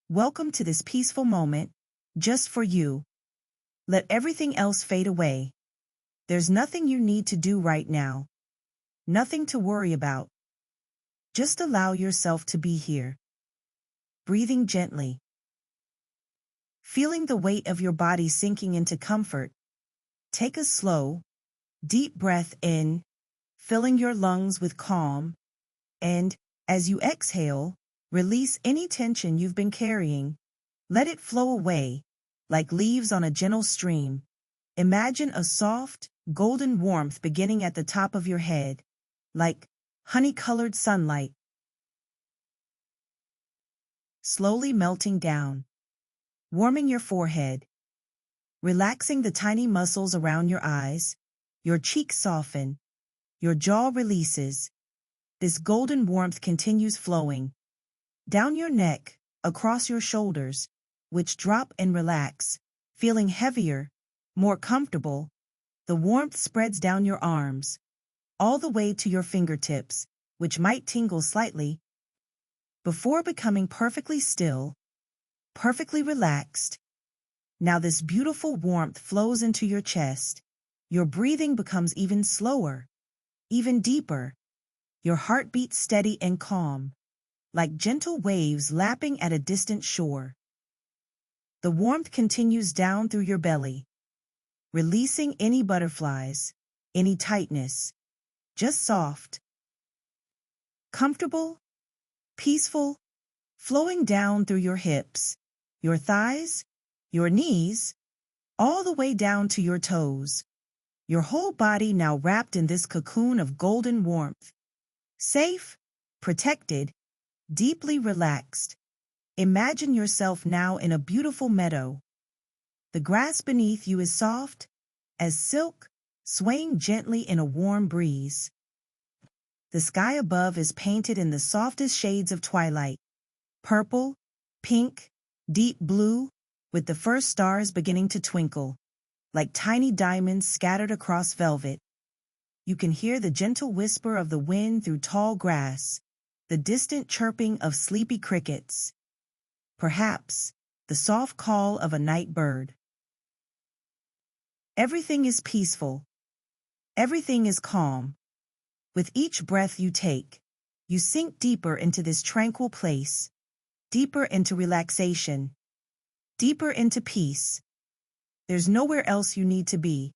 Welcome to this peaceful moment, just for you. Let everything else fade away. There's nothing you need to do right now. Nothing to worry about. Just allow yourself to be here. Breathing gently. Feeling the weight of your body sinking into comfort. Take a slow, deep breath in, filling your lungs with calm, and, as you exhale, release any tension you've been carrying. Let it flow away, like leaves on a gentle stream. Imagine a soft, golden warmth beginning at the top of your head, like honey-colored sunlight, slowly melting down, warming your forehead, relaxing the tiny muscles around your eyes. Your cheeks soften, your jaw releases. This golden warmth continues flowing down your neck, across your shoulders, which drop and relax, feeling heavier, more comfortable. The warmth spreads down your arms, all the way to your fingertips, which might tingle slightly, before becoming perfectly still, perfectly relaxed. Now this beautiful warmth flows into your chest. Your breathing becomes even slower, even deeper. Your heart beats steady and calm, like gentle waves lapping at a distant shore. The warmth continues down through your belly, releasing any butterflies, any tightness. Just soft, comfortable, peaceful, flowing down through your hips, your thighs, your knees, all the way down to your toes. Your whole body now wrapped in this cocoon of golden warmth. Safe, protected, deeply relaxed. Imagine yourself now in a beautiful meadow. The grass beneath you is soft as silk, swaying gently in a warm breeze. The sky above is painted in the softest shades of twilight, purple, pink, deep blue, with the first stars beginning to twinkle, like tiny diamonds scattered across velvet. You can hear the gentle whisper of the wind through tall grass, the distant chirping of sleepy crickets. Perhaps the soft call of a night bird. Everything is peaceful. Everything is calm. With each breath you take, you sink deeper into this tranquil place, deeper into relaxation, deeper into peace. There's nowhere else you need to be,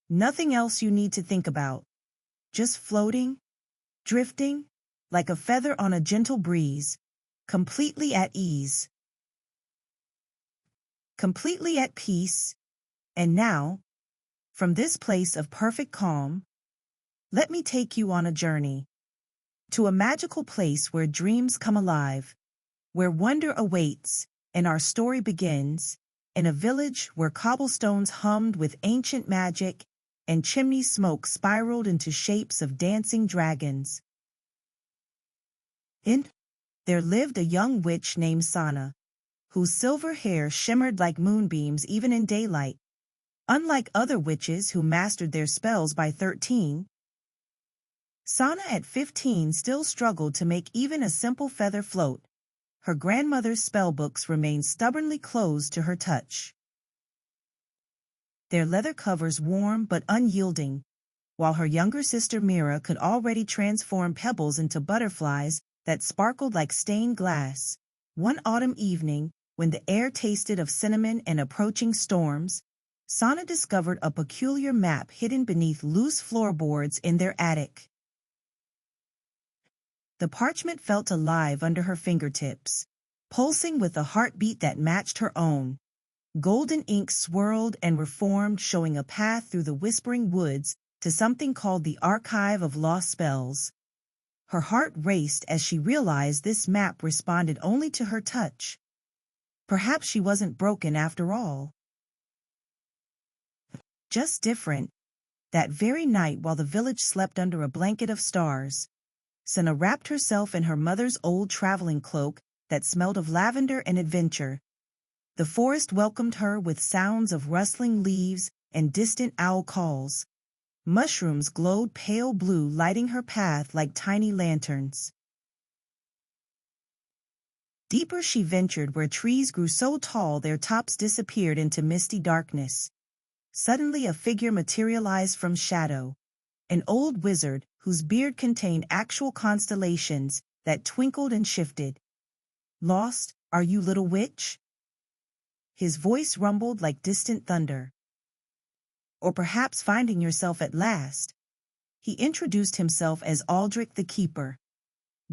nothing else you need to think about. Just floating, drifting, like a feather on a gentle breeze, completely at ease. Completely at peace. And now, from this place of perfect calm, let me take you on a journey to a magical place where dreams come alive, where wonder awaits, and our story begins, in a village where cobblestones hummed with ancient magic and chimney smoke spiraled into shapes of dancing dragons. There lived a young witch named Sana, whose silver hair shimmered like moonbeams even in daylight. Unlike other witches who mastered their spells by 13, Sana at 15 still struggled to make even a simple feather float. Her grandmother's spellbooks remained stubbornly closed to her touch, their leather covers warm but unyielding, while her younger sister Mira could already transform pebbles into butterflies that sparkled like stained glass. One autumn evening, when the air tasted of cinnamon and approaching storms, Sana discovered a peculiar map hidden beneath loose floorboards in their attic. The parchment felt alive under her fingertips, pulsing with a heartbeat that matched her own. Golden ink swirled and reformed, showing a path through the whispering woods to something called the Archive of Lost Spells. Her heart raced as she realized this map responded only to her touch. Perhaps she wasn't broken after all. Just different. That very night, while the village slept under a blanket of stars, Sana wrapped herself in her mother's old traveling cloak that smelled of lavender and adventure. The forest welcomed her with sounds of rustling leaves and distant owl calls. Mushrooms glowed pale blue, lighting her path like tiny lanterns. Deeper she ventured where trees grew so tall their tops disappeared into misty darkness. Suddenly a figure materialized from shadow. An old wizard whose beard contained actual constellations that twinkled and shifted. "Lost, are you, little witch?" His voice rumbled like distant thunder. "Or perhaps finding yourself at last." He introduced himself as Aldrich the Keeper,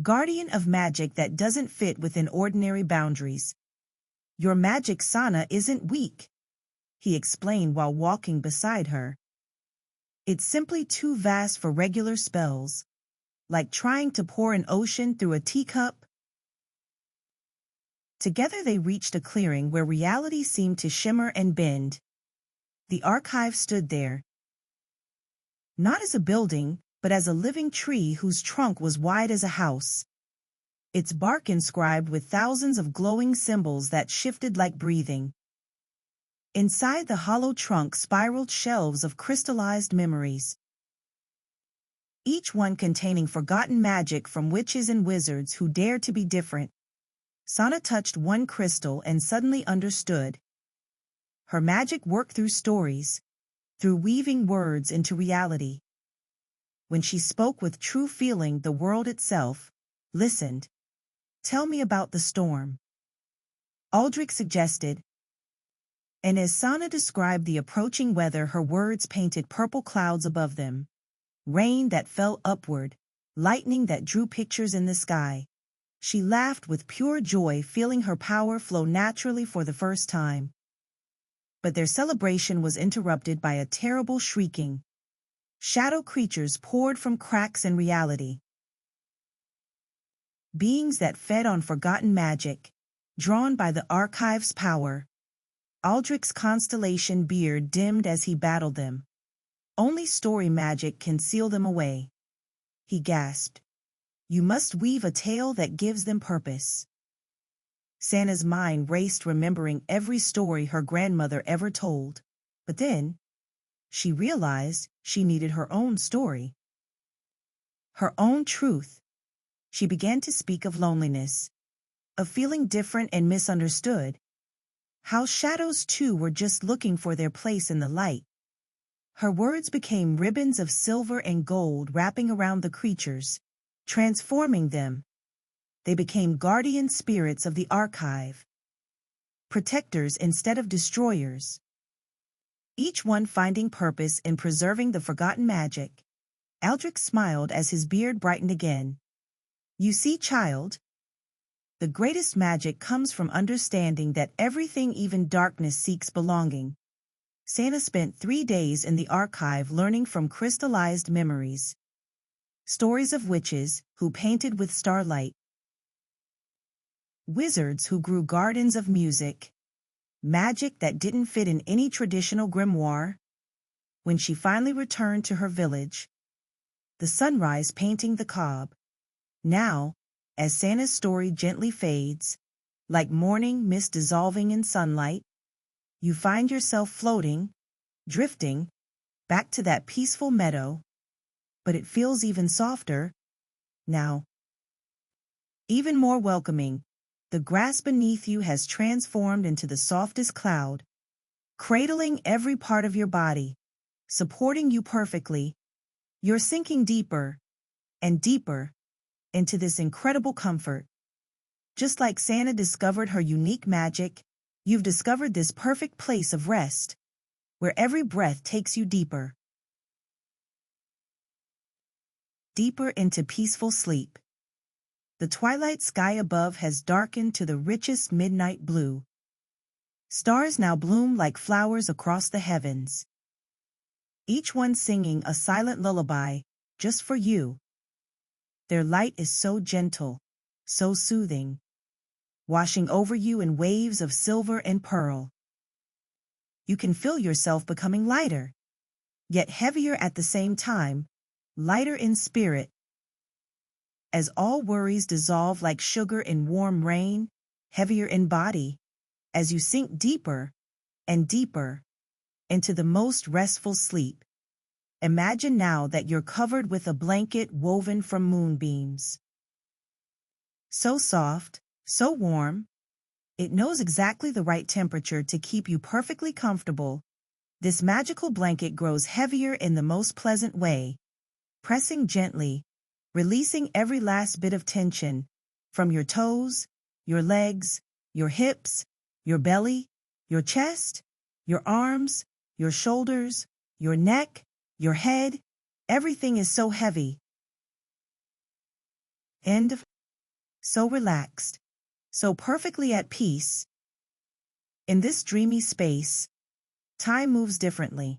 guardian of magic that doesn't fit within ordinary boundaries. "Your magic Sana isn't weak," he explained while walking beside her. "It's simply too vast for regular spells, like trying to pour an ocean through a teacup." Together they reached a clearing where reality seemed to shimmer and bend. The archive stood there, not as a building, but as a living tree whose trunk was wide as a house, its bark inscribed with thousands of glowing symbols that shifted like breathing. Inside the hollow trunk spiraled shelves of crystallized memories, each one containing forgotten magic from witches and wizards who dared to be different. Sana touched one crystal and suddenly understood. Her magic worked through stories, through weaving words into reality. When she spoke with true feeling, the world itself listened. "Tell me about the storm," Aldrich suggested. And as Sana described the approaching weather, her words painted purple clouds above them, rain that fell upward, lightning that drew pictures in the sky. She laughed with pure joy, feeling her power flow naturally for the first time. But their celebration was interrupted by a terrible shrieking. Shadow creatures poured from cracks in reality. Beings that fed on forgotten magic, drawn by the archive's power. Aldrich's constellation beard dimmed as he battled them. "Only story magic can seal them away," he gasped. "You must weave a tale that gives them purpose." Sana's mind raced, remembering every story her grandmother ever told. But then, she realized she needed her own story. Her own truth. She began to speak of loneliness, of feeling different and misunderstood. How shadows too were just looking for their place in the light. Her words became ribbons of silver and gold wrapping around the creatures, transforming them. They became guardian spirits of the archive, protectors instead of destroyers, each one finding purpose in preserving the forgotten magic. Aldrich smiled as his beard brightened again. "You see, child, the greatest magic comes from understanding that everything, even darkness, seeks belonging." Sana spent 3 days in the archive learning from crystallized memories, stories of witches who painted with starlight, wizards who grew gardens of music, magic that didn't fit in any traditional grimoire. When she finally returned to her village, the sunrise painting the cob. Now, as Sana's story gently fades, like morning mist dissolving in sunlight, you find yourself floating, drifting, back to that peaceful meadow. But it feels even softer now, even more welcoming. The grass beneath you has transformed into the softest cloud, cradling every part of your body, supporting you perfectly. You're sinking deeper and deeper into this incredible comfort. Just like Sana discovered her unique magic, you've discovered this perfect place of rest, where every breath takes you deeper, deeper into peaceful sleep. The twilight sky above has darkened to the richest midnight blue. Stars now bloom like flowers across the heavens, each one singing a silent lullaby just for you. Their light is so gentle, so soothing, washing over you in waves of silver and pearl. You can feel yourself becoming lighter, yet heavier at the same time, lighter in spirit. As all worries dissolve like sugar in warm rain, heavier in body, as you sink deeper and deeper into the most restful sleep. Imagine now that you're covered with a blanket woven from moonbeams. So soft, So warm, it knows exactly the right temperature to keep you perfectly comfortable. This magical blanket grows heavier in the most pleasant way, pressing gently, releasing every last bit of tension from your toes, your legs, your hips, your belly, your chest, your arms, your shoulders, your neck, your head. Everything is so heavy and so relaxed, so perfectly at peace. In this dreamy space, time moves differently.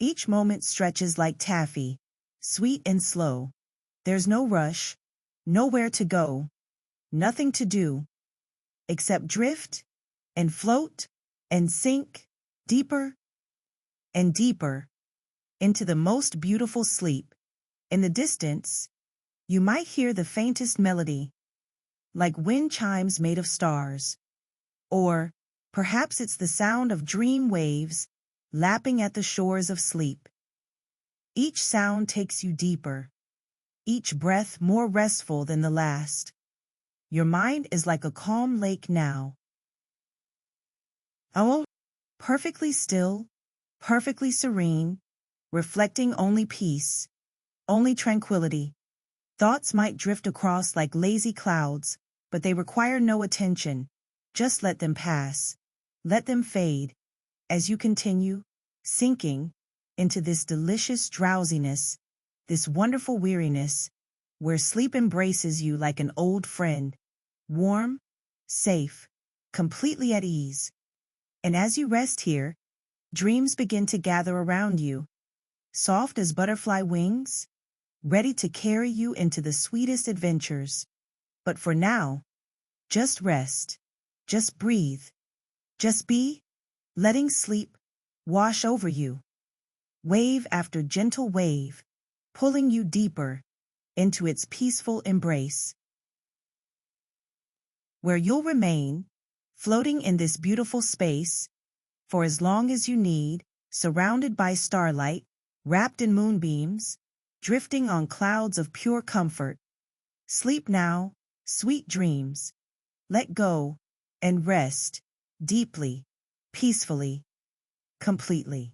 Each moment stretches like taffy, sweet and slow. There's no rush, nowhere to go, nothing to do, except drift and float and sink deeper and deeper into the most beautiful sleep. In the distance, you might hear the faintest melody, like wind chimes made of stars. Or perhaps it's the sound of dream waves lapping at the shores of sleep. Each sound takes you deeper, each breath more restful than the last. Your mind is like a calm lake now. Oh, perfectly still, perfectly serene, reflecting only peace, only tranquility. Thoughts might drift across like lazy clouds, but they require no attention. Just let them pass. Let them fade as you continue sinking into this delicious drowsiness, this wonderful weariness, where sleep embraces you like an old friend, warm, safe, completely at ease. And as you rest here, dreams begin to gather around you, soft as butterfly wings, ready to carry you into the sweetest adventures. But for now, just rest, just breathe, just be, letting sleep wash over you, wave after gentle wave, pulling you deeper into its peaceful embrace, where you'll remain, floating in this beautiful space, for as long as you need, surrounded by starlight, wrapped in moonbeams, drifting on clouds of pure comfort. Sleep now, sweet dreams. Let go and rest, deeply, peacefully, completely.